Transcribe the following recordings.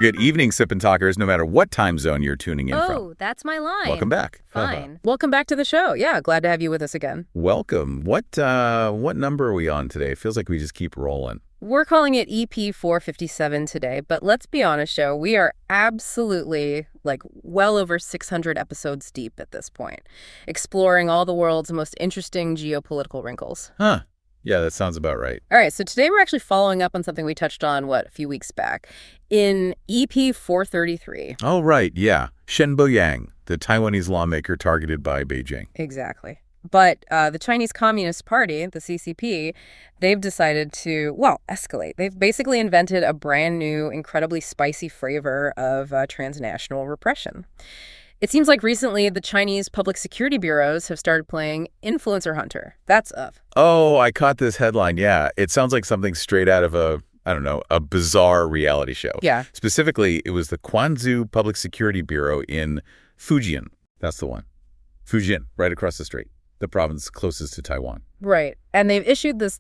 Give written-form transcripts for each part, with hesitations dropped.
Good evening, Sip&Talkers, no matter what time zone you're tuning in from. Oh, that's my line. Welcome back. Fine. Welcome back to the show. Yeah, glad to have you with us again. Welcome. What number are we on today? It feels like we just keep rolling. We're calling it EP457 today, but let's be honest, Joe, we are absolutely, well over 600 episodes deep at this point, exploring all the world's most interesting geopolitical wrinkles. Huh. Yeah, that sounds about right. All right, so today we're actually following up on something we touched on, a few weeks back, in EP433. Oh, right, yeah. Shen Bo-Jiong, the Taiwanese lawmaker targeted by Beijing. Exactly. But the Chinese Communist Party, the CCP, they've decided to, escalate. They've basically invented a brand new, incredibly spicy flavor of transnational repression. It seems like recently the Chinese public security bureaus have started playing influencer hunter. That's of. Oh, I caught this headline, yeah. It sounds like something straight out of a bizarre reality show. Yeah. Specifically, it was the Quanzhou Public Security Bureau in Fujian. That's the one. Fujian, right across the street. The province closest to Taiwan. Right. And they've issued this,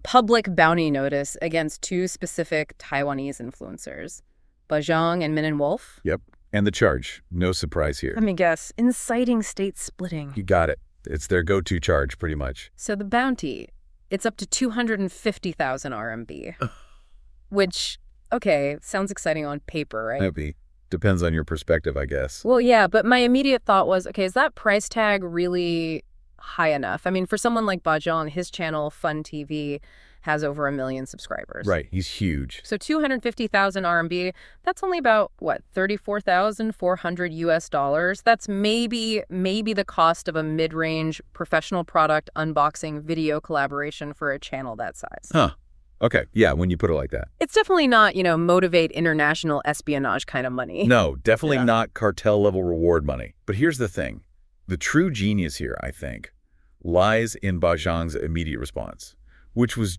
public bounty notice against two specific Taiwanese influencers, Bo-Jiong and Min Wolf. Yep. And the charge. No surprise here. Let me guess. Inciting state splitting. You got it. It's their go-to charge, pretty much. So the bounty, it's up to 250,000 RMB. Which, okay, sounds exciting on paper, right? Maybe. Depends on your perspective, I guess. Well, yeah, but my immediate thought was, okay, is that price tag really high enough? I mean, for someone like Bo-Jiong, his channel, Fun TV, has over 1 million subscribers. Right, he's huge. So 250,000 RMB, that's only about, $34,400 US. That's maybe the cost of a mid-range professional product unboxing video collaboration for a channel that size. Huh. Okay, yeah, when you put it like that. It's definitely not, motivate international espionage kind of money. No, definitely not cartel-level reward money. But here's the thing. The true genius here, I think, lies in Bo-Jiong's immediate response, which was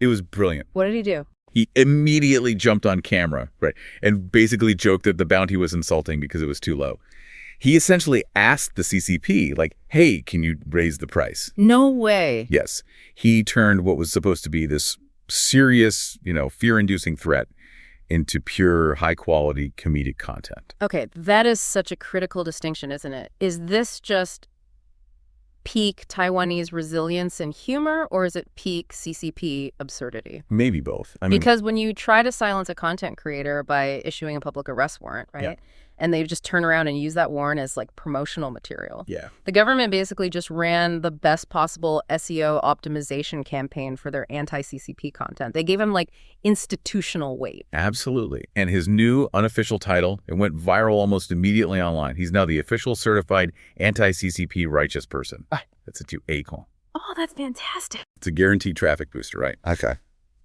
it was brilliant. What did he do? He immediately jumped on camera, right, and basically joked that the bounty was insulting because it was too low. He essentially asked the CCP, hey, can you raise the price? No way. Yes. He turned what was supposed to be this serious, fear-inducing threat into pure, high-quality comedic content. Okay, that is such a critical distinction, isn't it? Is this just peak Taiwanese resilience and humor, or is it peak CCP absurdity? Maybe both. Because when you try to silence a content creator by issuing a public arrest warrant, right? Yeah. And they just turn around and use that warrant as promotional material. Yeah. The government basically just ran the best possible SEO optimization campaign for their anti-CCP content. They gave him institutional weight. Absolutely. And his new unofficial title, it went viral almost immediately online. He's now the official certified anti-CCP righteous person. That's a 2A. Oh, that's fantastic. It's a guaranteed traffic booster, right? Okay.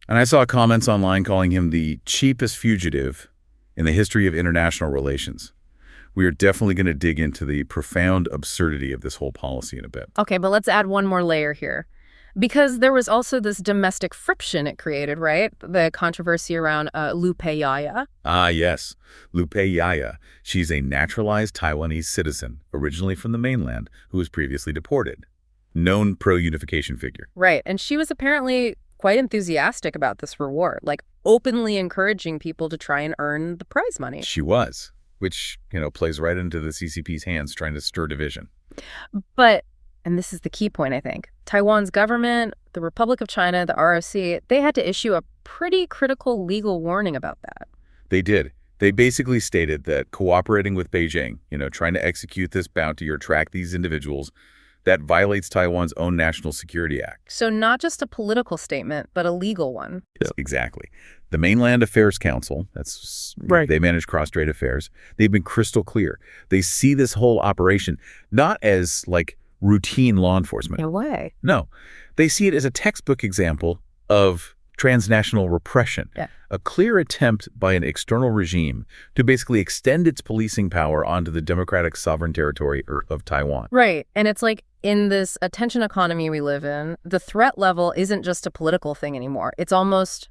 And I saw comments online calling him the cheapest fugitive in the history of international relations. We are definitely going to dig into the profound absurdity of this whole policy in a bit. Okay, but let's add one more layer here. Because there was also this domestic friction it created, right? The controversy around Lupe Yaya. Ah, yes. Lupe Yaya. She's a naturalized Taiwanese citizen, originally from the mainland, who was previously deported. Known pro-unification figure. Right, and she was apparently quite enthusiastic about this reward, openly encouraging people to try and earn the prize money. She was, which, plays right into the CCP's hands trying to stir division. But, and this is the key point, I think, Taiwan's government, the Republic of China, the ROC, they had to issue a pretty critical legal warning about that. They did. They basically stated that cooperating with Beijing, trying to execute this bounty or track these individuals, that violates Taiwan's own National Security Act. So not just a political statement, but a legal one. Yes, exactly. The Mainland Affairs Council, that's right. They manage cross-strait affairs. They've been crystal clear. They see this whole operation not as routine law enforcement. No way. No. They see it as a textbook example of transnational repression, a clear attempt by an external regime to basically extend its policing power onto the democratic sovereign territory of Taiwan. Right. And it's in this attention economy we live in, the threat level isn't just a political thing anymore. It's almost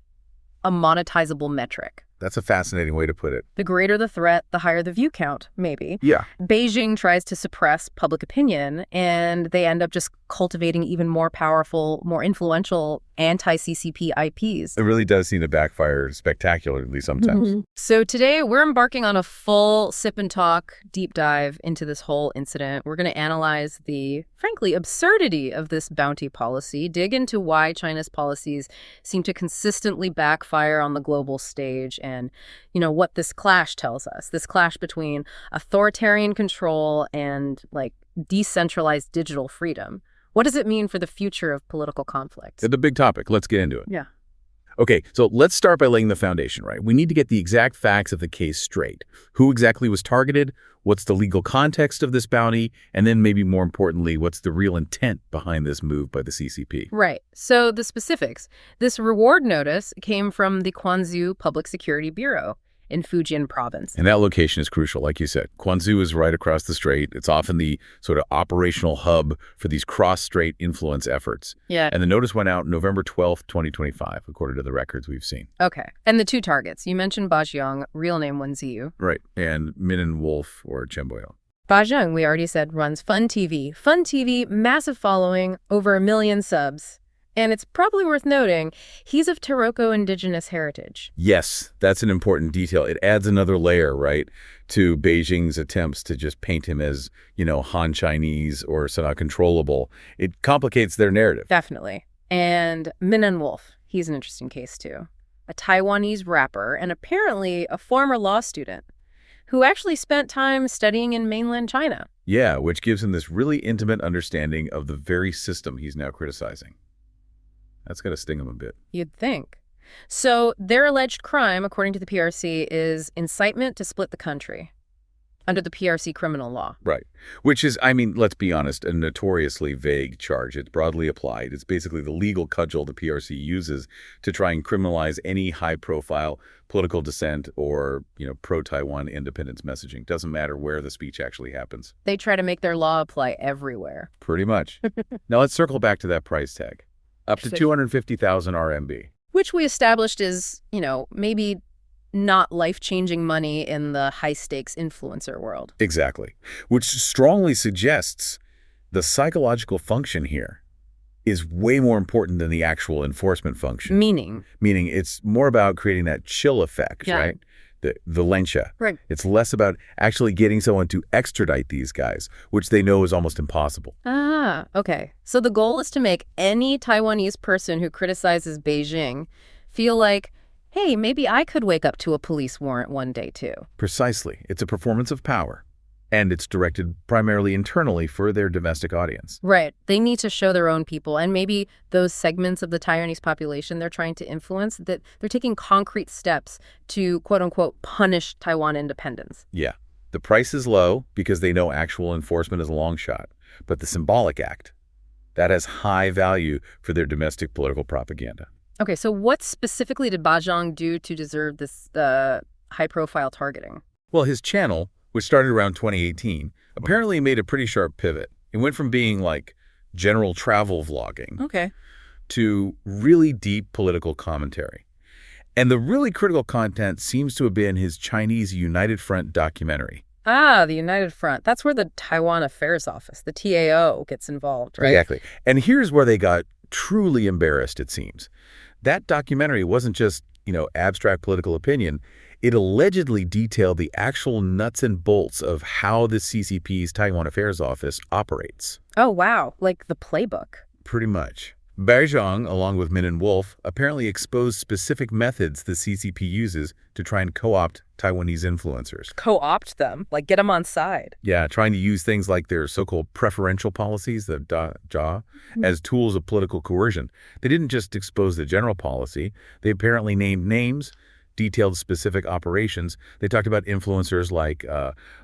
a monetizable metric. That's a fascinating way to put it. The greater the threat, the higher the view count, maybe. Yeah. Beijing tries to suppress public opinion, and they end up just cultivating even more powerful, more influential anti-CCP IPs. It really does seem to backfire spectacularly sometimes. Mm-hmm. So today, we're embarking on a full Sip and Talk deep dive into this whole incident. We're going to analyze the, frankly, absurdity of this bounty policy, dig into why China's policies seem to consistently backfire on the global stage, and, you know, what this clash tells us. This clash between authoritarian control and, like, decentralized digital freedom. What does it mean for the future of political conflict? It's a big topic. Let's get into it. Yeah. Okay, so let's start by laying the foundation, right? We need to get the exact facts of the case straight. Who exactly was targeted? What's the legal context of this bounty? And then maybe more importantly, what's the real intent behind this move by the CCP? Right. So the specifics. This reward notice came from the Quanzhou Public Security Bureau in Fujian province. And that location is crucial, like you said. Quanzhou is right across the strait. It's often the sort of operational hub for these cross-strait influence efforts. Yeah. And the notice went out November 12th, 2025, according to the records we've seen. Okay. And the two targets. You mentioned Bo-Jiong, real name Wenziyu. Right. And Min and Wolf or Chen Bo-Jiong. Bo-Jiong, we already said, runs Fun TV. Fun TV, massive following, over 1 million subs. And it's probably worth noting, he's of Taroko indigenous heritage. Yes, that's an important detail. It adds another layer, right, to Beijing's attempts to just paint him as, you know, Han Chinese or somehow controllable. It complicates their narrative. Definitely. And Min and Wolf, he's an interesting case too. A Taiwanese rapper and apparently a former law student who actually spent time studying in mainland China. Yeah, which gives him this really intimate understanding of the very system he's now criticizing. That's got to sting them a bit. You'd think. So their alleged crime, according to the PRC, is incitement to split the country under the PRC criminal law. Right. Which is, I mean, let's be honest, a notoriously vague charge. It's broadly applied. It's basically the legal cudgel the PRC uses to try and criminalize any high-profile political dissent or, you know, pro-Taiwan independence messaging. Doesn't matter where the speech actually happens. They try to make their law apply everywhere. Pretty much. Now let's circle back to that price tag. Up to 250,000 RMB. Which we established is, you know, maybe not life-changing money in the high-stakes influencer world. Exactly. Which strongly suggests the psychological function here is way more important than the actual enforcement function. Meaning it's more about creating that chill effect, right? The Lensha. Right. It's less about actually getting someone to extradite these guys, which they know is almost impossible. Ah, okay. So the goal is to make any Taiwanese person who criticizes Beijing feel like, hey, maybe I could wake up to a police warrant one day too. Precisely. It's a performance of power. And it's directed primarily internally for their domestic audience. Right. They need to show their own people, and maybe those segments of the Taiwanese population they're trying to influence, that they're taking concrete steps to, quote-unquote, punish Taiwan independence. Yeah. The price is low because they know actual enforcement is a long shot. But the symbolic act, that has high value for their domestic political propaganda. Okay, so what specifically did Bo-Jiong do to deserve this high-profile targeting? Well, his channel, which started around 2018, apparently made a pretty sharp pivot. It went from being like general travel vlogging to really deep political commentary. And the really critical content seems to have been his Chinese United Front documentary. Ah, the United Front. That's where the Taiwan Affairs Office, the TAO, gets involved, right? Exactly. And here's where they got truly embarrassed, it seems. That documentary wasn't just, you know, abstract political opinion. It allegedly detailed the actual nuts and bolts of how the CCP's Taiwan Affairs Office operates. Oh, wow. Like the playbook. Pretty much. Bo-Jiong, along with Min and Wolf, apparently exposed specific methods the CCP uses to try and co-opt Taiwanese influencers. Co-opt them? Like get them on side? Yeah, trying to use things like their so-called preferential policies, the JA, as tools of political coercion. They didn't just expose the general policy. They apparently named names, detailed specific operations. They talked about influencers like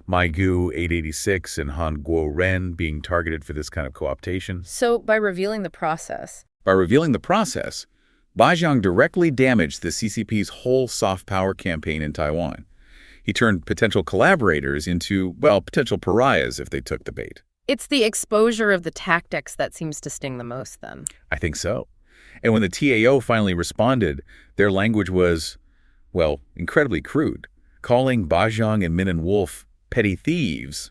Maigu 886 and Han Guo-Ren being targeted for this kind of co-optation. So by revealing the process, Bo-Jiong directly damaged the CCP's whole soft power campaign in Taiwan. He turned potential collaborators into, well, potential pariahs if they took the bait. It's the exposure of the tactics that seems to sting the most then. I think so. And when the TAO finally responded, their language was, well, incredibly crude, calling Bo-Jiong and Min and Wolf petty thieves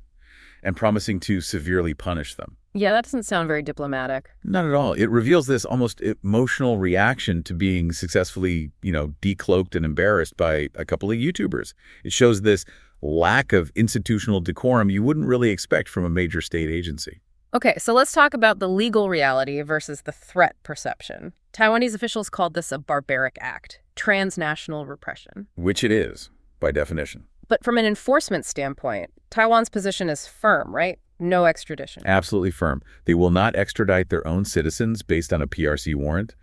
and promising to severely punish them. Yeah, that doesn't sound very diplomatic. Not at all. It reveals this almost emotional reaction to being successfully, decloaked and embarrassed by a couple of YouTubers. It shows this lack of institutional decorum you wouldn't really expect from a major state agency. Okay, so let's talk about the legal reality versus the threat perception. Taiwanese officials called this a barbaric act, transnational repression. Which it is, by definition. But from an enforcement standpoint, Taiwan's position is firm, right? No extradition. Absolutely firm. They will not extradite their own citizens based on a PRC warrant.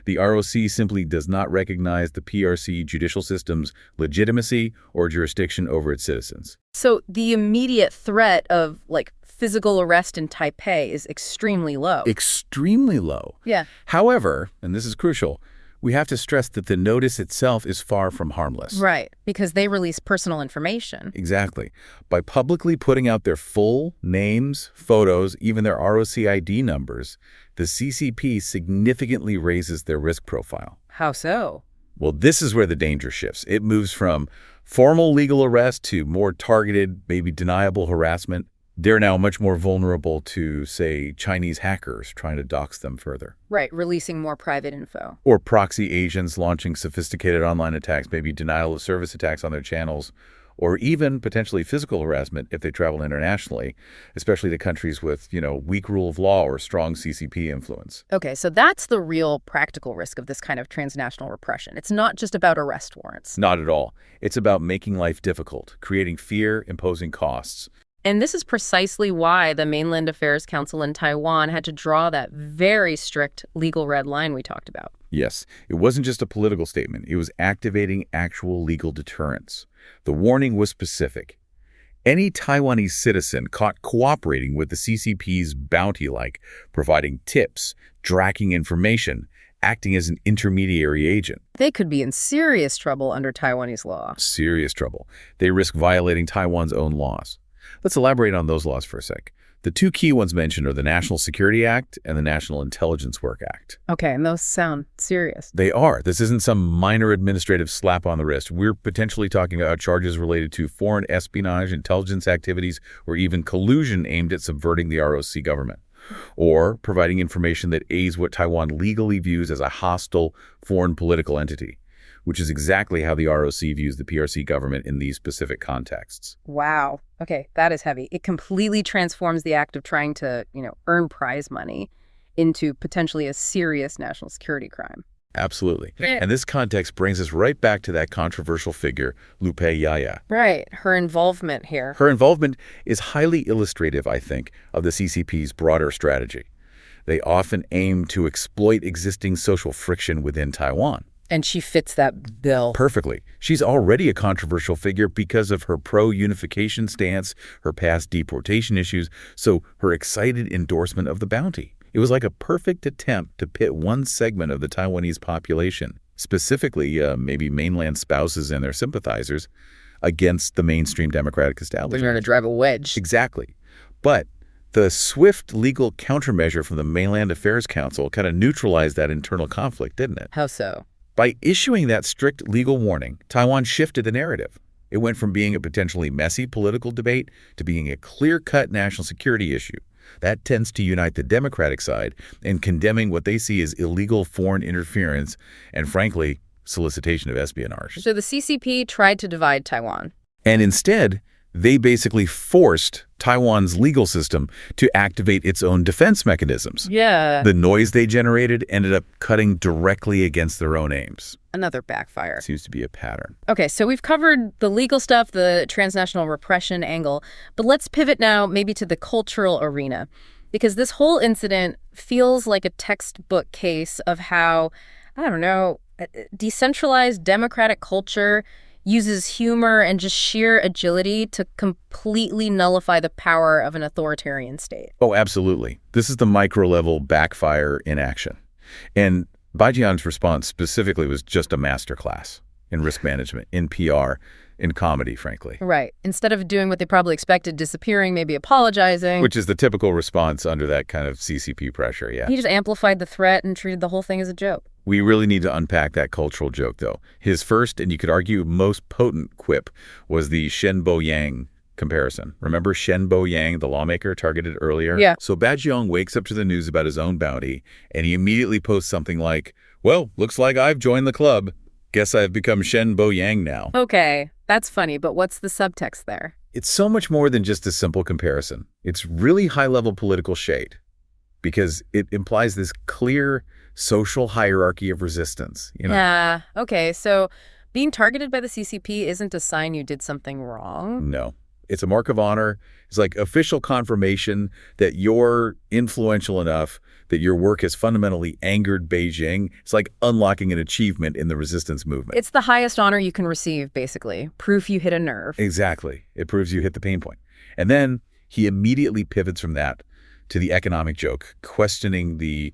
The ROC simply does not recognize the PRC judicial system's legitimacy or jurisdiction over its citizens. So the immediate threat of, physical arrest in Taipei is extremely low. Extremely low. Yeah. However, and this is crucial, we have to stress that the notice itself is far from harmless. Right, because they release personal information. Exactly. By publicly putting out their full names, photos, even their ROC ID numbers, the CCP significantly raises their risk profile. How so? Well, this is where the danger shifts. It moves from formal legal arrest to more targeted, maybe deniable harassment. They're now much more vulnerable to, say, Chinese hackers trying to dox them further. Right, releasing more private info. Or proxy agents launching sophisticated online attacks, maybe denial of service attacks on their channels, or even potentially physical harassment if they travel internationally, especially to countries with, weak rule of law or strong CCP influence. Okay, so that's the real practical risk of this kind of transnational repression. It's not just about arrest warrants. Not at all. It's about making life difficult, creating fear, imposing costs. And this is precisely why the Mainland Affairs Council in Taiwan had to draw that very strict legal red line we talked about. Yes, it wasn't just a political statement. It was activating actual legal deterrence. The warning was specific. Any Taiwanese citizen caught cooperating with the CCP's bounty, like providing tips, tracking information, acting as an intermediary agent. They could be in serious trouble under Taiwanese law. Serious trouble. They risk violating Taiwan's own laws. Let's elaborate on those laws for a sec. The two key ones mentioned are the National Security Act and the National Intelligence Work Act. Okay, and those sound serious. They are. This isn't some minor administrative slap on the wrist. We're potentially talking about charges related to foreign espionage, intelligence activities, or even collusion aimed at subverting the ROC government, or providing information that aids what Taiwan legally views as a hostile foreign political entity, which is exactly how the ROC views the PRC government in these specific contexts. Wow. Okay, that is heavy. It completely transforms the act of trying to, earn prize money into potentially a serious national security crime. Absolutely. And this context brings us right back to that controversial figure, Lupe Yaya. Right. Her involvement here. Her involvement is highly illustrative, I think, of the CCP's broader strategy. They often aim to exploit existing social friction within Taiwan. And she fits that bill. Perfectly. She's already a controversial figure because of her pro-unification stance, her past deportation issues, so her excited endorsement of the bounty. It was like a perfect attempt to pit one segment of the Taiwanese population, specifically maybe mainland spouses and their sympathizers, against the mainstream democratic establishment. They're going to drive a wedge. Exactly. But the swift legal countermeasure from the Mainland Affairs Council kind of neutralized that internal conflict, didn't it? How so? By issuing that strict legal warning, Taiwan shifted the narrative. It went from being a potentially messy political debate to being a clear-cut national security issue. That tends to unite the Democratic side in condemning what they see as illegal foreign interference and, frankly, solicitation of espionage. So the CCP tried to divide Taiwan. And instead, they basically forced Taiwan's legal system to activate its own defense mechanisms. Yeah. The noise they generated ended up cutting directly against their own aims. Another backfire. Seems to be a pattern. Okay, so we've covered the legal stuff, the transnational repression angle, but let's pivot now maybe to the cultural arena, because this whole incident feels like a textbook case of how, decentralized democratic culture uses humor and just sheer agility to completely nullify the power of an authoritarian state. Oh, absolutely. This is the micro-level backfire in action. And Bo-Jiong's response specifically was just a masterclass in risk management, in PR, in comedy, frankly. Right. Instead of doing what they probably expected, disappearing, maybe apologizing. Which is the typical response under that kind of CCP pressure, yeah. He just amplified the threat and treated the whole thing as a joke. We really need to unpack that cultural joke, though. His first, and you could argue most potent quip, was the Shen Bo-Yang comparison. Remember Shen Bo-Yang, the lawmaker targeted earlier? Yeah. So Bo-Jiong wakes up to the news about his own bounty, and he immediately posts something like, well, looks like I've joined the club. Guess I've become Shen Bo-Yang now. Okay, that's funny, but what's the subtext there? It's so much more than just a simple comparison. It's really high-level political shade, because it implies this clear social hierarchy of resistance. Yeah, okay, so being targeted by the CCP isn't a sign you did something wrong? No. It's a mark of honor. It's like official confirmation that you're influential enough that your work has fundamentally angered Beijing. It's like unlocking an achievement in the resistance movement. It's the highest honor you can receive, basically. Proof you hit a nerve. Exactly. It proves you hit the pain point. And then he immediately pivots from that to the economic joke, questioning the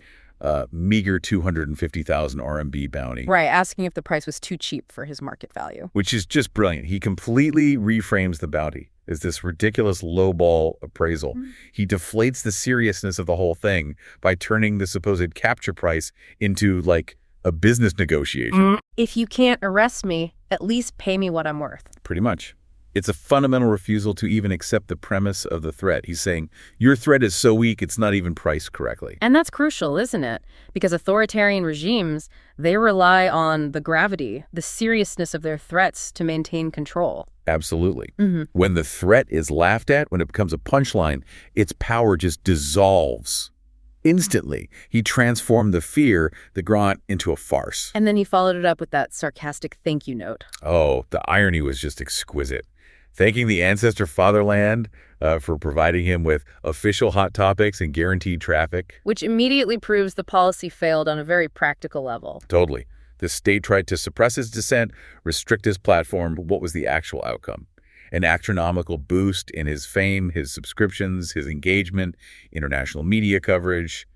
meager 250,000 RMB bounty. Right, asking if the price was too cheap for his market value. Which is just brilliant. He completely reframes the bounty as this ridiculous lowball appraisal. He deflates the seriousness of the whole thing by turning the supposed capture price into, like, a business negotiation. If you can't arrest me, at least pay me what I'm worth. Pretty much. It's a fundamental refusal to even accept the premise of the threat. He's saying, your threat is so weak, it's not even priced correctly. And that's crucial, isn't it? Because authoritarian regimes, they rely on the gravity, the seriousness of their threats to maintain control. Absolutely. When the threat is laughed at, when it becomes a punchline, its power just dissolves. Instantly, he transformed the fear, the grunt, into a farce. And then he followed it up with that sarcastic thank you note. Oh, the irony was just exquisite. Thanking the ancestor fatherland for providing him with official hot topics and guaranteed traffic. Which immediately proves the policy failed on a very practical level. Totally. The state tried to suppress his dissent, restrict his platform, but what was the actual outcome? An astronomical boost in his fame, his subscriptions, his engagement, international media coverage,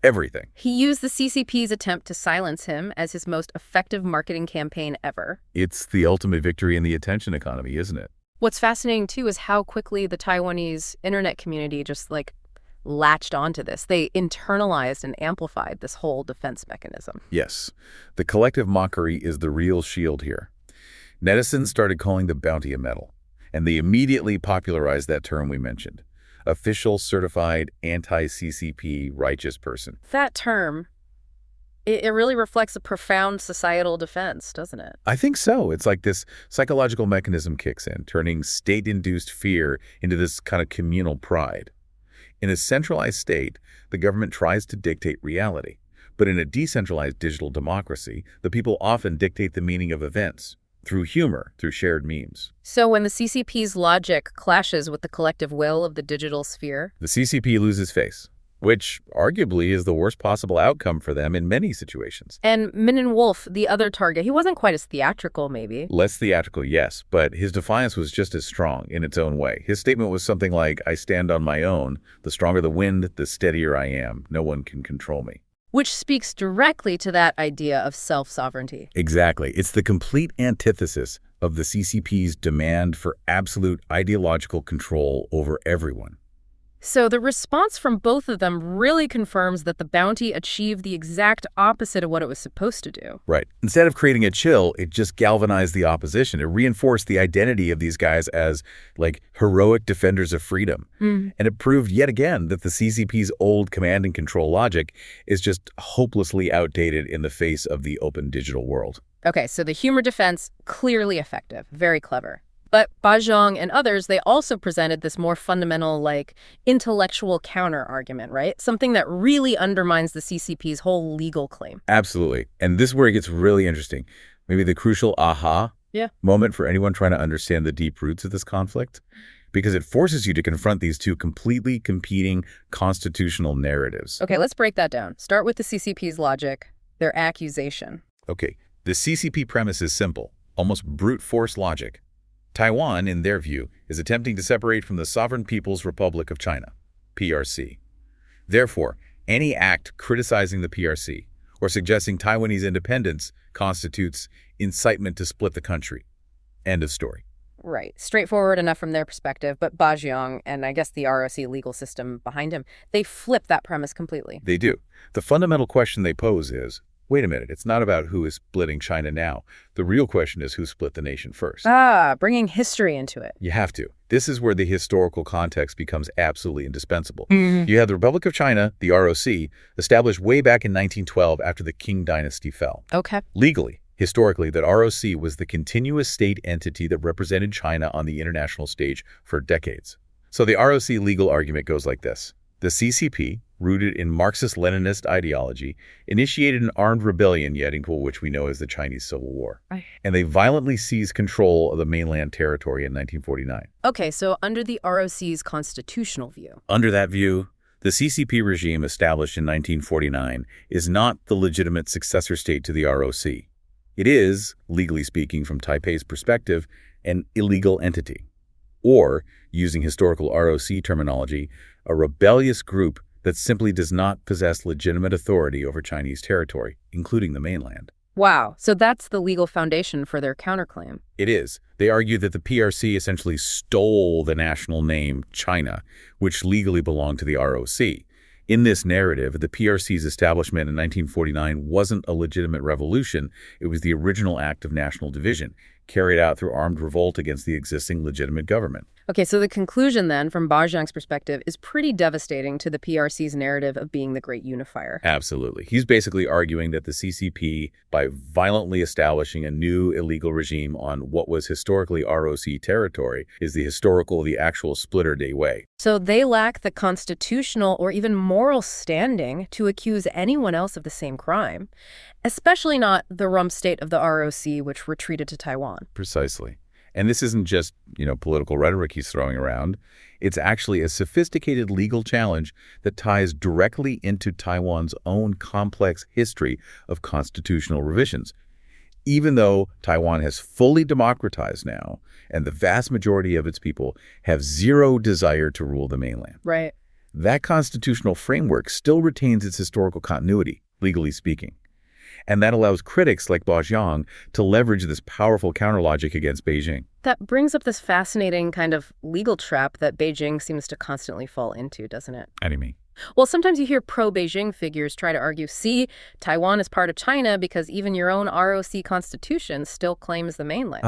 everything. He used the CCP's attempt to silence him as his most effective marketing campaign ever. It's the ultimate victory in the attention economy, isn't it? What's fascinating, too, is how quickly the Taiwanese internet community just, latched onto this. They internalized and amplified this whole defense mechanism. Yes. The collective mockery is the real shield here. Netizens started calling the bounty a medal, and they immediately popularized that term we mentioned. Official, certified, anti-CCP, righteous person. That term, it really reflects a profound societal defense, doesn't it? I think so. It's like this psychological mechanism kicks in, turning state-induced fear into this kind of communal pride. In a centralized state, the government tries to dictate reality. But in a decentralized digital democracy, the people often dictate the meaning of events through humor, through shared memes. So when the CCP's logic clashes with the collective will of the digital sphere, the CCP loses face, which arguably is the worst possible outcome for them in many situations. And Min Wolf, the other target, he wasn't quite as theatrical, maybe. Less theatrical, yes, but his defiance was just as strong in its own way. His statement was something like, I stand on my own. The stronger the wind, the steadier I am. No one can control me. Which speaks directly to that idea of self-sovereignty. Exactly. It's the complete antithesis of the CCP's demand for absolute ideological control over everyone. So the response from both of them really confirms that the bounty achieved the exact opposite of what it was supposed to do. Right. Instead of creating a chill, it just galvanized the opposition. It reinforced the identity of these guys as, heroic defenders of freedom. And it proved yet again that the CCP's old command and control logic is just hopelessly outdated in the face of the open digital world. Okay, so the humor defense, clearly effective, very clever. But Bo-Jiong and others, they also presented this more fundamental, intellectual counter-argument, right? Something that really undermines the CCP's whole legal claim. Absolutely. And this is where it gets really interesting. Maybe the crucial aha moment for anyone trying to understand the deep roots of this conflict. Because it forces you to confront these two completely competing constitutional narratives. Okay, let's break that down. Start with the CCP's logic, their accusation. Okay, the CCP premise is simple, almost brute force logic. Taiwan, in their view, is attempting to separate from the Sovereign People's Republic of China, PRC. Therefore, any act criticizing the PRC or suggesting Taiwanese independence constitutes incitement to split the country. End of story. Right. Straightforward enough from their perspective, but Bo-Jiong, and I guess the ROC legal system behind him, they flip that premise completely. They do. The fundamental question they pose is, wait a minute, it's not about who is splitting China now. The real question is who split the nation first. Bringing history into it. You have to. This is where the historical context becomes absolutely indispensable. Mm-hmm. You have the Republic of China, the ROC, established way back in 1912 after the Qing dynasty fell. Okay. Legally, historically, that ROC was the continuous state entity that represented China on the international stage for decades. So the ROC legal argument goes like this. The CCP, rooted in Marxist-Leninist ideology, initiated an armed rebellion, which we know as the Chinese Civil War. Right. And they violently seized control of the mainland territory in 1949. Okay, so under the ROC's constitutional view. Under that view, the CCP regime established in 1949 is not the legitimate successor state to the ROC. It is, legally speaking from Taipei's perspective, an illegal entity. Or, using historical ROC terminology, a rebellious group that simply does not possess legitimate authority over Chinese territory, including the mainland. Wow, so that's the legal foundation for their counterclaim. It is. They argue that the PRC essentially stole the national name China, which legally belonged to the ROC. In this narrative, the PRC's establishment in 1949 wasn't a legitimate revolution. It was the original act of national division, carried out through armed revolt against the existing legitimate government. Okay, so the conclusion then, from Bo-Jiong's perspective, is pretty devastating to the PRC's narrative of being the great unifier. Absolutely. He's basically arguing that the CCP, by violently establishing a new illegal regime on what was historically ROC territory, is the actual splitter-day way. So they lack the constitutional or even moral standing to accuse anyone else of the same crime, especially not the rump state of the ROC, which retreated to Taiwan. Precisely. And this isn't just, political rhetoric he's throwing around. It's actually a sophisticated legal challenge that ties directly into Taiwan's own complex history of constitutional revisions. Even though Taiwan has fully democratized now, and the vast majority of its people have zero desire to rule the mainland. Right. That constitutional framework still retains its historical continuity, legally speaking. And that allows critics like Bo-Jiong to leverage this powerful counterlogic against Beijing. That brings up this fascinating kind of legal trap that Beijing seems to constantly fall into, doesn't it? How do you mean? Well, sometimes you hear pro-Beijing figures try to argue, see, Taiwan is part of China because even your own ROC constitution still claims the mainland.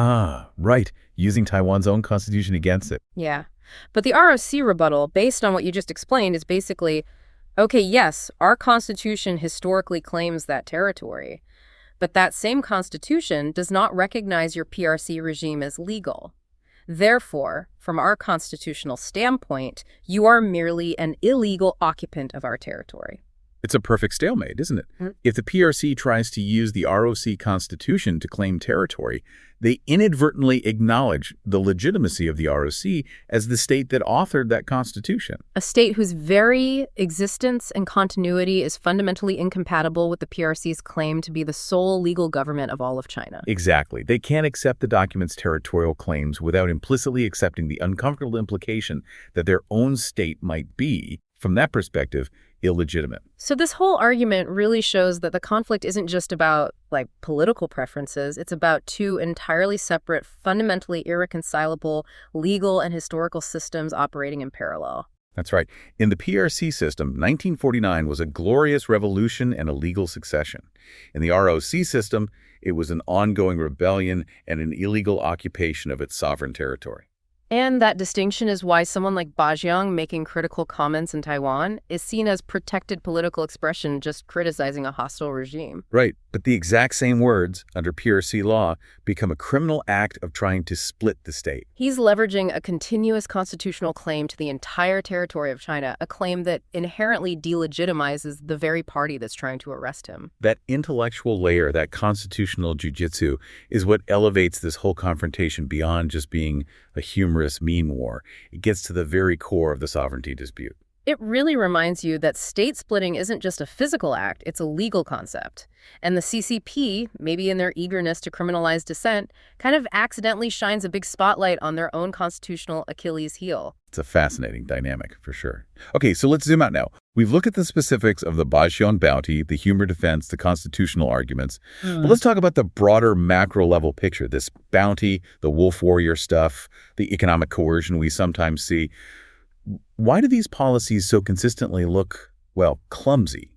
Right. Using Taiwan's own constitution against it. Yeah. But the ROC rebuttal, based on what you just explained, is basically, okay, yes, our constitution historically claims that territory, but that same constitution does not recognize your PRC regime as legal. Therefore, from our constitutional standpoint, you are merely an illegal occupant of our territory. It's a perfect stalemate, isn't it? Mm-hmm. If the PRC tries to use the ROC constitution to claim territory, they inadvertently acknowledge the legitimacy of the ROC as the state that authored that constitution. A state whose very existence and continuity is fundamentally incompatible with the PRC's claim to be the sole legal government of all of China. Exactly. They can't accept the document's territorial claims without implicitly accepting the uncomfortable implication that their own state might be, from that perspective, illegitimate. So this whole argument really shows that the conflict isn't just about, political preferences. It's about two entirely separate, fundamentally irreconcilable legal and historical systems operating in parallel. That's right. In the PRC system, 1949 was a glorious revolution and a legal succession. In the ROC system, it was an ongoing rebellion and an illegal occupation of its sovereign territory. And that distinction is why someone like Bo-Jiong making critical comments in Taiwan is seen as protected political expression just criticizing a hostile regime. Right, but the exact same words, under PRC law, become a criminal act of trying to split the state. He's leveraging a continuous constitutional claim to the entire territory of China, a claim that inherently delegitimizes the very party that's trying to arrest him. That intellectual layer, that constitutional jujitsu, is what elevates this whole confrontation beyond just being a humorous meme war. It gets to the very core of the sovereignty dispute. It really reminds you that state splitting isn't just a physical act, it's a legal concept. And the CCP, maybe in their eagerness to criminalize dissent, kind of accidentally shines a big spotlight on their own constitutional Achilles heel. It's a fascinating dynamic, for sure. Okay, so let's zoom out now. We've looked at the specifics of the Bo-Jiong bounty, the humor defense, the constitutional arguments. But let's talk about the broader macro-level picture, this bounty, the wolf warrior stuff, the economic coercion we sometimes see. Why do these policies so consistently look, well, clumsy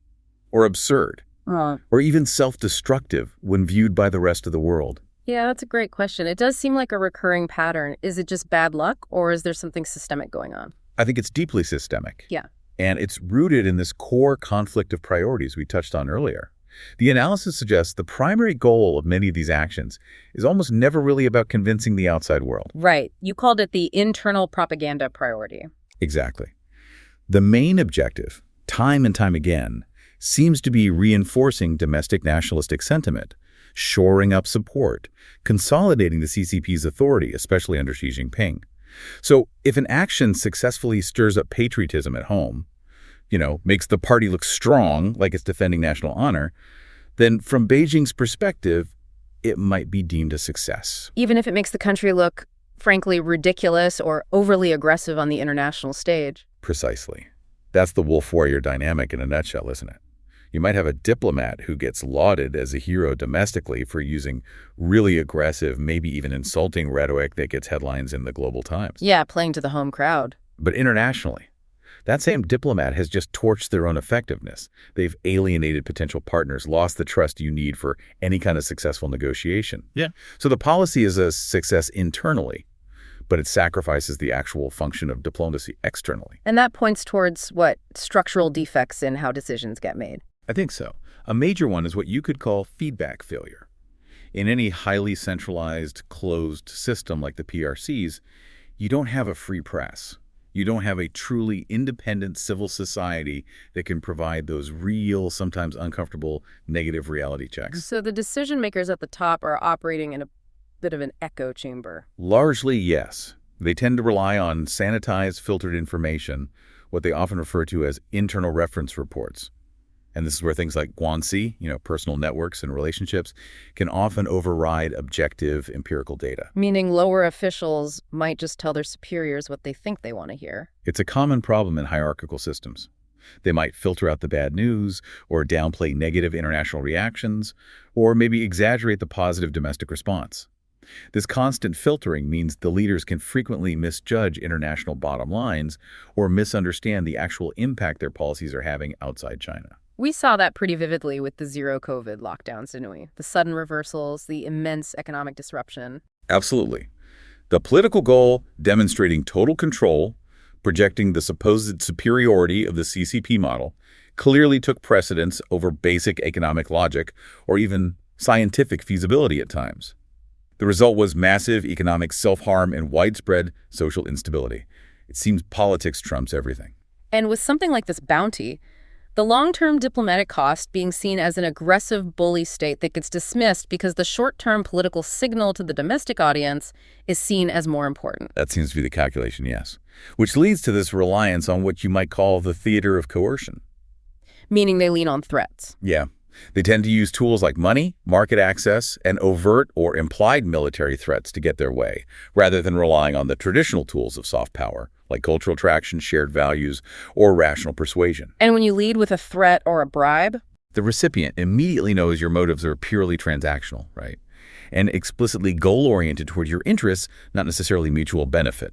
or absurd or even self-destructive when viewed by the rest of the world? Yeah, that's a great question. It does seem like a recurring pattern. Is it just bad luck, or is there something systemic going on? I think it's deeply systemic. Yeah. And it's rooted in this core conflict of priorities we touched on earlier. The analysis suggests the primary goal of many of these actions is almost never really about convincing the outside world. Right. You called it the internal propaganda priority. Exactly. The main objective, time and time again, seems to be reinforcing domestic nationalistic sentiment, shoring up support, consolidating the CCP's authority, especially under Xi Jinping. So if an action successfully stirs up patriotism at home, makes the party look strong, like it's defending national honor, then from Beijing's perspective, it might be deemed a success. Even if it makes the country look, frankly, ridiculous or overly aggressive on the international stage. Precisely. That's the wolf warrior dynamic in a nutshell, isn't it? You might have a diplomat who gets lauded as a hero domestically for using really aggressive, maybe even insulting rhetoric that gets headlines in the global times. Yeah, playing to the home crowd. But internationally, that same diplomat has just torched their own effectiveness. They've alienated potential partners, lost the trust you need for any kind of successful negotiation. Yeah. So the policy is a success internally, but it sacrifices the actual function of diplomacy externally. And that points towards, what, structural defects in how decisions get made. I think so. A major one is what you could call feedback failure. In any highly centralized, closed system like the PRC's, you don't have a free press. You don't have a truly independent civil society that can provide those real, sometimes uncomfortable, negative reality checks. So the decision makers at the top are operating in a bit of an echo chamber. Largely, yes. They tend to rely on sanitized, filtered information, what they often refer to as internal reference reports. And this is where things like guanxi, personal networks and relationships, can often override objective empirical data. Meaning lower officials might just tell their superiors what they think they want to hear. It's a common problem in hierarchical systems. They might filter out the bad news, or downplay negative international reactions, or maybe exaggerate the positive domestic response. This constant filtering means the leaders can frequently misjudge international bottom lines or misunderstand the actual impact their policies are having outside China. We saw that pretty vividly with the zero-COVID lockdowns, didn't we? The sudden reversals, the immense economic disruption. Absolutely. The political goal, demonstrating total control, projecting the supposed superiority of the CCP model, clearly took precedence over basic economic logic or even scientific feasibility at times. The result was massive economic self-harm and widespread social instability. It seems politics trumps everything. And with something like this bounty, the long-term diplomatic cost being seen as an aggressive bully state that gets dismissed because the short-term political signal to the domestic audience is seen as more important. That seems to be the calculation, yes. Which leads to this reliance on what you might call the theater of coercion. Meaning they lean on threats. Yeah. They tend to use tools like money, market access, and overt or implied military threats to get their way, rather than relying on the traditional tools of soft power, like cultural traction, shared values, or rational persuasion. And when you lead with a threat or a bribe, the recipient immediately knows your motives are purely transactional, right? And explicitly goal-oriented toward your interests, not necessarily mutual benefit.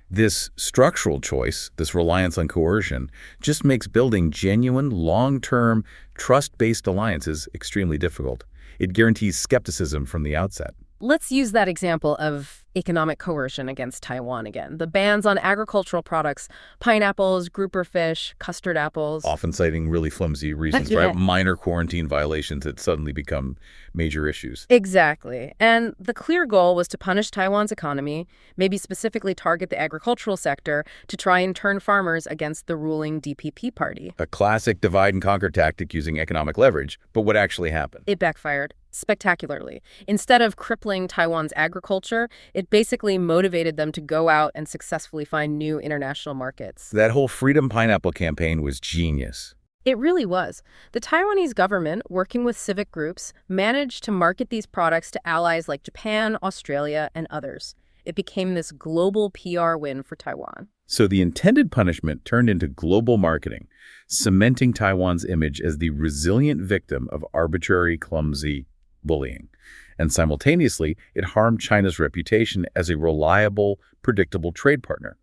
This structural choice, this reliance on coercion, just makes building genuine, long-term, trust-based alliances extremely difficult. It guarantees skepticism from the outset. Let's use that example of economic coercion against Taiwan again. The bans on agricultural products, pineapples, grouper fish, custard apples. Often citing really flimsy reasons, right? Minor quarantine violations that suddenly become major issues. Exactly. And the clear goal was to punish Taiwan's economy, maybe specifically target the agricultural sector to try and turn farmers against the ruling DPP party. A classic divide-and-conquer tactic using economic leverage. But what actually happened? It backfired spectacularly. Instead of crippling Taiwan's agriculture, it basically motivated them to go out and successfully find new international markets. That whole Freedom Pineapple campaign was genius. It really was. The Taiwanese government, working with civic groups, managed to market these products to allies like Japan, Australia, and others. It became this global PR win for Taiwan. So the intended punishment turned into global marketing, cementing Taiwan's image as the resilient victim of arbitrary, clumsy bullying. And simultaneously, it harmed China's reputation as a reliable, predictable trade partner,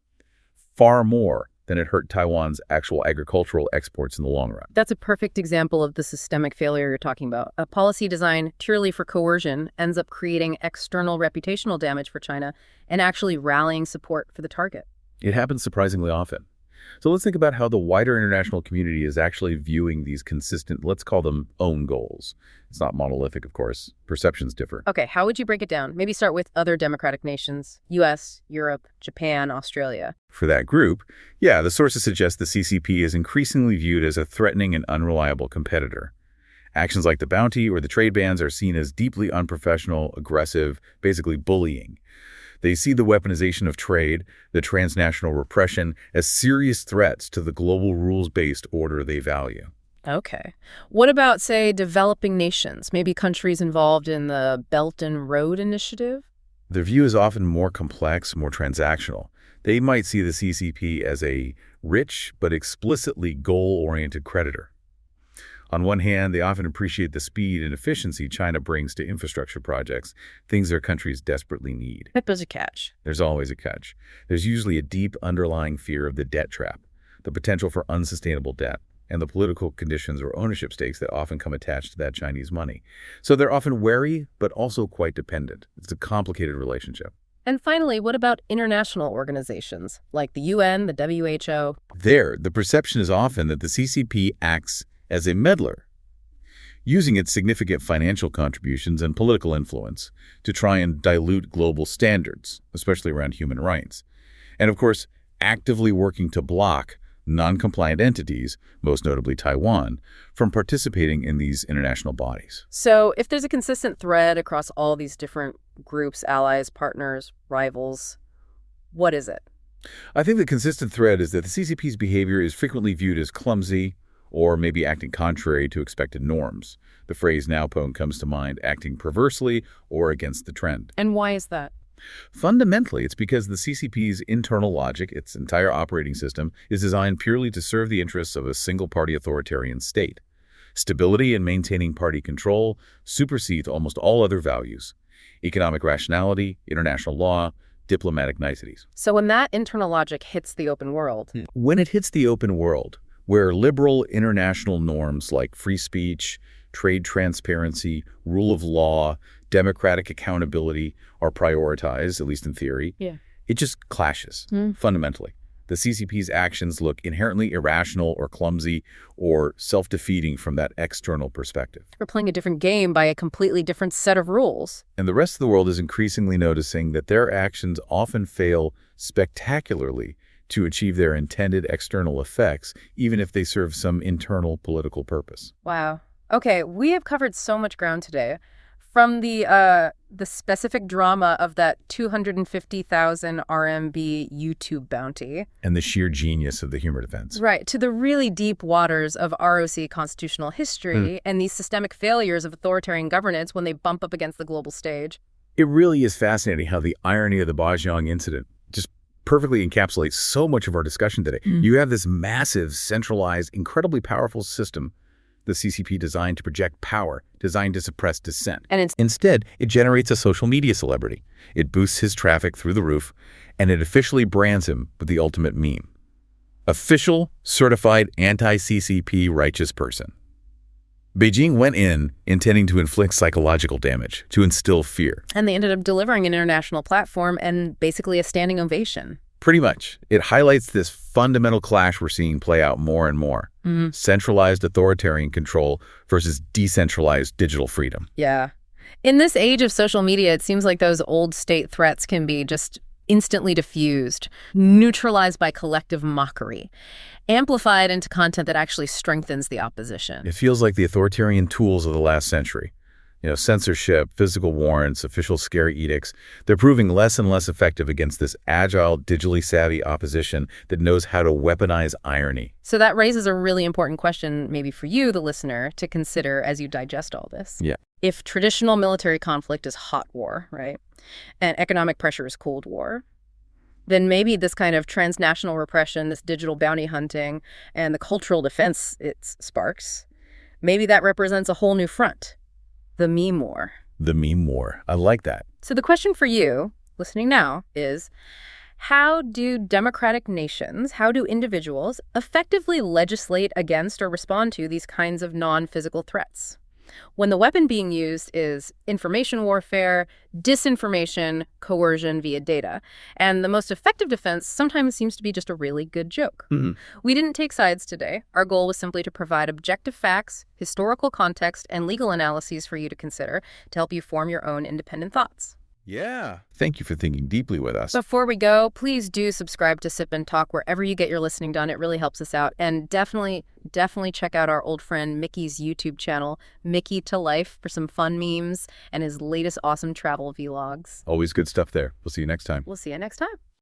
far more than it hurt Taiwan's actual agricultural exports in the long run. That's a perfect example of the systemic failure you're talking about. A policy designed purely for coercion ends up creating external reputational damage for China and actually rallying support for the target. It happens surprisingly often. So let's think about how the wider international community is actually viewing these consistent, let's call them own goals. It's not monolithic, of course. Perceptions differ. Okay, how would you break it down? Maybe start with other democratic nations, US, Europe, Japan, Australia. For that group, yeah, the sources suggest the CCP is increasingly viewed as a threatening and unreliable competitor. Actions like the bounty or the trade bans are seen as deeply unprofessional, aggressive, basically bullying. They see the weaponization of trade, the transnational repression, as serious threats to the global rules-based order they value. Okay. What about, say, developing nations, maybe countries involved in the Belt and Road Initiative? Their view is often more complex, more transactional. They might see the CCP as a rich but explicitly goal-oriented creditor. On one hand, they often appreciate the speed and efficiency China brings to infrastructure projects, things their countries desperately need. But there's a catch. There's always a catch. There's usually a deep underlying fear of the debt trap, the potential for unsustainable debt, and the political conditions or ownership stakes that often come attached to that Chinese money. So they're often wary, but also quite dependent. It's a complicated relationship. And finally, what about international organizations, like the UN, the WHO? There, the perception is often that the CCP acts as a meddler, using its significant financial contributions and political influence to try and dilute global standards, especially around human rights. And of course, actively working to block non-compliant entities, most notably Taiwan, from participating in these international bodies. So if there's a consistent thread across all these different groups, allies, partners, rivals, what is it? I think the consistent thread is that the CCP's behavior is frequently viewed as clumsy, or maybe acting contrary to expected norms. The phrase Naupone comes to mind, acting perversely or against the trend. And why is that? Fundamentally, it's because the CCP's internal logic, its entire operating system, is designed purely to serve the interests of a single-party authoritarian state. Stability and maintaining party control supersedes almost all other values: economic rationality, international law, diplomatic niceties. So when that internal logic hits the open world... When it hits the open world, where liberal international norms like free speech, trade transparency, rule of law, democratic accountability are prioritized, at least in theory, it just clashes, fundamentally. The CCP's actions look inherently irrational or clumsy or self-defeating from that external perspective. We're playing a different game by a completely different set of rules. And the rest of the world is increasingly noticing that their actions often fail spectacularly to achieve their intended external effects, even if they serve some internal political purpose. Wow. Okay, we have covered so much ground today. From the specific drama of that 250,000 RMB YouTube bounty. And the sheer genius of the humor defense. Right, to the really deep waters of ROC constitutional history and these systemic failures of authoritarian governance when they bump up against the global stage. It really is fascinating how the irony of the Bo-Jiong incident just perfectly encapsulates so much of our discussion today. You have this massive, centralized, incredibly powerful system, the CCP, designed to project power, designed to suppress dissent. And instead, it generates a social media celebrity. It boosts his traffic through the roof, and it officially brands him with the ultimate meme. Official, certified, anti-CCP righteous person. Beijing went in intending to inflict psychological damage, to instill fear. And they ended up delivering an international platform and basically a standing ovation. Pretty much. It highlights this fundamental clash we're seeing play out more and more. Centralized authoritarian control versus decentralized digital freedom. Yeah. In this age of social media, it seems like those old state threats can be just instantly diffused, neutralized by collective mockery, amplified into content that actually strengthens the opposition. It feels like the authoritarian tools of the last century. Censorship, physical warrants, official scare edicts, they're proving less and less effective against this agile, digitally savvy opposition that knows how to weaponize irony. So that raises a really important question, maybe for you, the listener, to consider as you digest all this. Yeah. If traditional military conflict is hot war, right, and economic pressure is Cold War, then maybe this kind of transnational repression, this digital bounty hunting, and the cultural defense it sparks, maybe that represents a whole new front, the meme war. The meme war. I like that. So the question for you, listening now, is how do democratic nations, how do individuals effectively legislate against or respond to these kinds of non-physical threats? When the weapon being used is information warfare, disinformation, coercion via data. And the most effective defense sometimes seems to be just a really good joke. We didn't take sides today. Our goal was simply to provide objective facts, historical context, and legal analyses for you to consider to help you form your own independent thoughts. Yeah. Thank you for thinking deeply with us. Before we go, please do subscribe to Sip and Talk wherever you get your listening done. It really helps us out. And definitely check out our old friend Mickey's YouTube channel, Mickytolife, for some fun memes and his latest awesome travel vlogs. Always good stuff there. We'll see you next time. We'll see you next time.